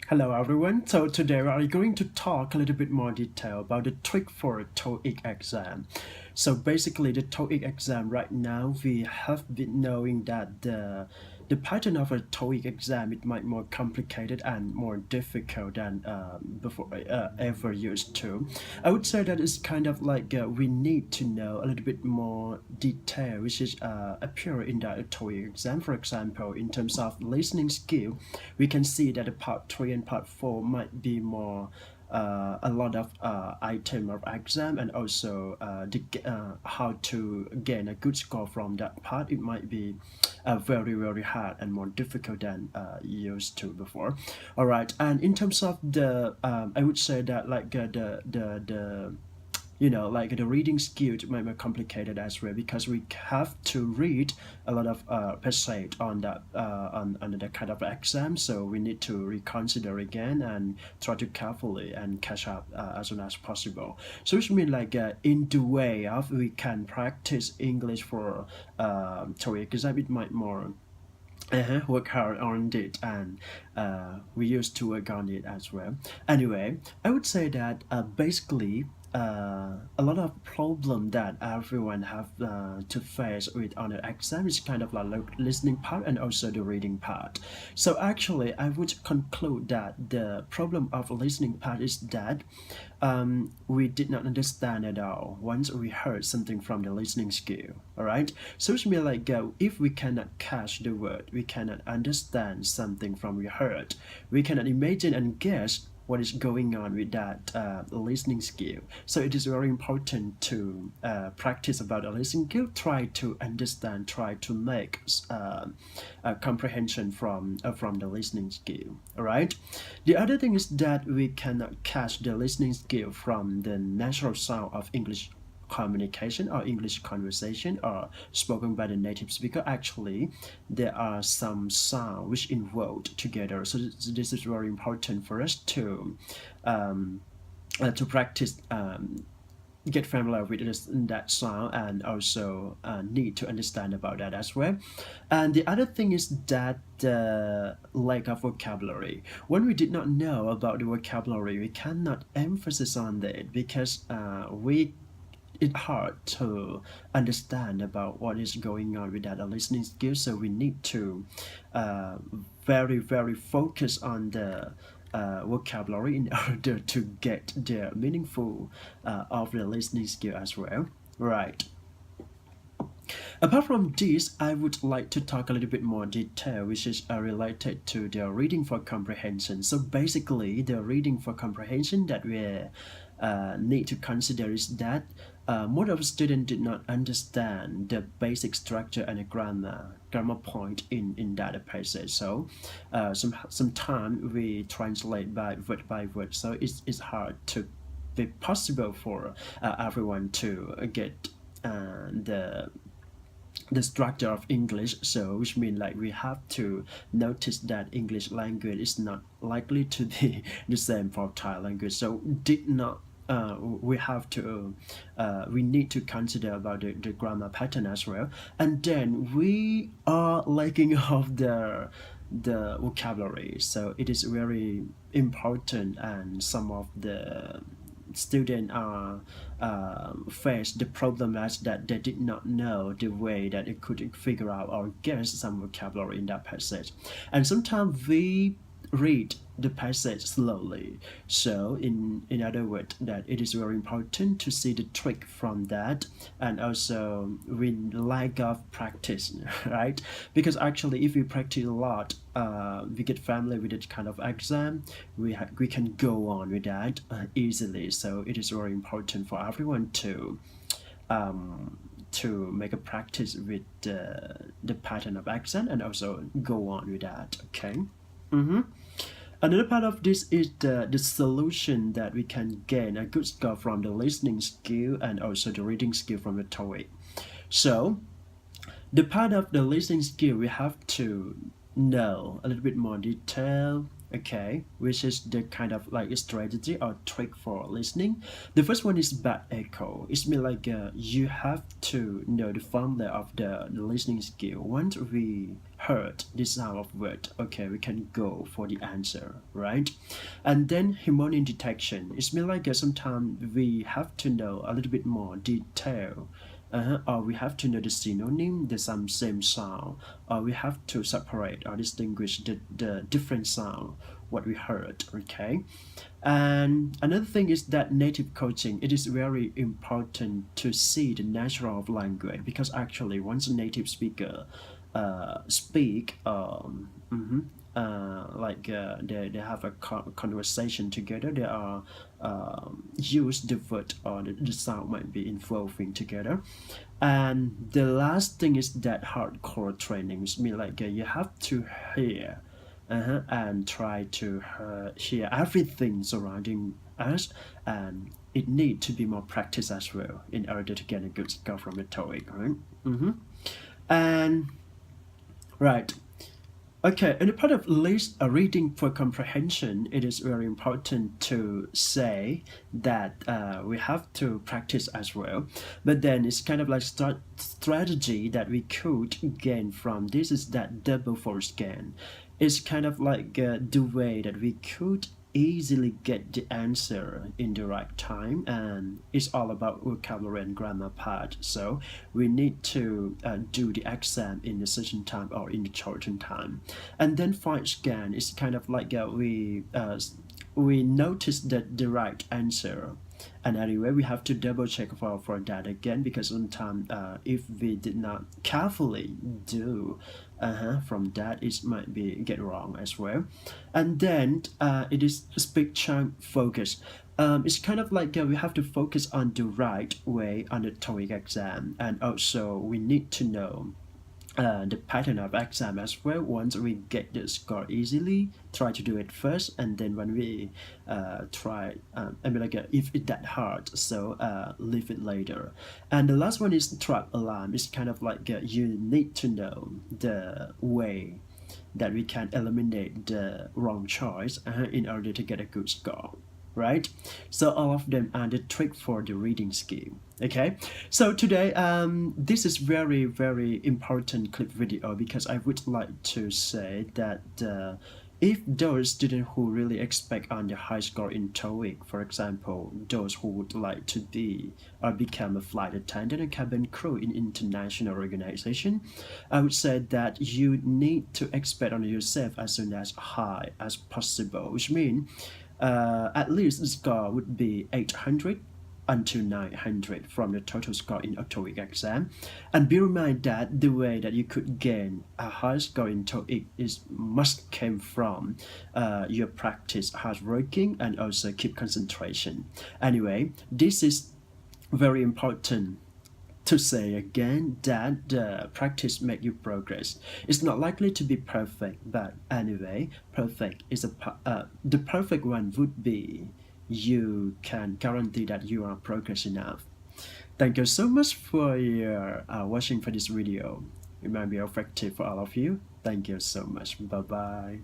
Hello everyone. So today we are going to talk a little bit more detail about the trick for a TOEIC exam. So basically the TOEIC exam right now we have been knowing that the pattern of a TOEIC exam it might more complicated and more difficult than before ever used to. I would say that it's kind of like we need to know a little bit more detail which is appear in the TOEIC exam. For example, in terms of listening skill, we can see that the part 3 and part 4 might be more a lot of item of exam and also how to gain a good score from that part. It might be very hard and more difficult than used to before. All right, and in terms of the I would say that like the like the reading skill might be complicated as well because we have to read a lot of passage on that on the kind of exam, so we need to reconsider again and try to carefully and catch up as soon as possible. So which means like in the way of we can practice English for TOEIC exam, it might more work hard on it, and we used to work on it as well. Anyway, I would say that basically a lot of problem that everyone have to face with on the exam is kind of like listening part and also the reading part. So actually I would conclude that the problem of listening part is that we did not understand at all once we heard something from the listening skill. All right, so it's mean like if we cannot catch the word, we cannot understand something from we heard, we cannot imagine and guess what is going on with that listening skill. So it is very important to practice about a listening skill, try to understand, try to make a comprehension from the listening skill. All right. The other thing is that we cannot catch the listening skill from the natural sound of English communication or English conversation or spoken by the native speaker. Actually, there are some sound which involved together. So this is very important for us to practice. Get familiar with that sound and also need to understand about that as well. And the other thing is that the lack of vocabulary. When we did not know about the vocabulary, we cannot emphasize on that because we it's hard to understand about what is going on with that listening skill. So we need to very focus on the vocabulary in order to get the meaningful of the listening skill as well. Right. Apart from this, I would like to talk a little bit more detail, which is related to the reading for comprehension. So basically, the reading for comprehension that we need to consider is that most of students did not understand the basic structure and the grammar point in that passage. So sometimes we translate by word, so it's hard to be possible for everyone to get the structure of English. So which means like we have to notice that English language is not likely to be the same for Thai language. So did not we have to we need to consider about the grammar pattern as well, and then we are lacking of the vocabulary. So it is very important, and some of the students are face the problem as that they did not know the way that it could figure out or guess some vocabulary in that passage, and sometimes we read the passage slowly. So in other words, that it is very important to see the trick from that, and also with lack of practice, right? Because actually if we practice a lot, we get familiar with that kind of exam, we can go on with that easily. So it is very important for everyone to make a practice with the pattern of accent and also go on with that. Okay. Another part of this is the solution that we can gain a good score from the listening skill and also the reading skill from the TOEIC. So the part of the listening skill we have to know a little bit more detail, okay, which is the kind of like a strategy or trick for listening. The first one is bad echo. It's mean like you have to know the formula of the listening skill. Once we heard this sound of word, okay, we can go for the answer, right? And then harmonic detection. It's mean like sometimes we have to know a little bit more detail. Or we have to know the synonym, the same sound, or we have to separate or distinguish the different sound what we heard, okay? And another thing is that native coaching, it is very important to see the nature of language, because actually once a native speaker speak they have a conversation together, they are use the word or the sound might be involving together. And the last thing is that hardcore trainings mean like you have to hear and try to hear everything surrounding us, and it need to be more practice as well in order to get a good score from the TOEIC, right? And right. Okay, in the part of list reading for comprehension, it is very important to say that we have to practice as well. But then it's kind of like strategy that we could gain from this is that double force gain. It's kind of like the way that we could easily get the answer in the right time, and it's all about vocabulary and grammar part. So we need to do the exam in a certain time or in a shortened time. And then file scan is kind of like we notice that the right answer, and anyway we have to double check for that again, because sometimes if we did not carefully do from that, it might be get wrong as well. And then it is speak chunk focus. It's kind of like we have to focus on the right way on the TOEIC exam, and also we need to know the pattern of exam as well. Once we get the score easily, try to do it first, and then when we try if it's that hard, so leave it later. And the last one is trap alarm. It's kind of like you need to know the way that we can eliminate the wrong choice in order to get a good score, right? So all of them are the trick for the reading skill. Okay, so today this is very important clip video, because I would like to say that if those students who really expect on the high score in TOEIC, for example, those who would like to be or become a flight attendant and cabin crew in international organization, I would say that you need to expect on yourself as soon as high as possible, which means at least the score would be 800 until 900 from the total score in a TOEIC exam. And bear in mind that the way that you could gain a high score in TOEIC must come from your practice, hard working, and also keep concentration. Anyway, this is very important to say again, that the practice make you progress. It's not likely to be perfect, but anyway, perfect is the perfect one would be you can guarantee that you are progress enough. Thank you so much for your watching for this video. It might be effective for all of you. Thank you so much. Bye bye.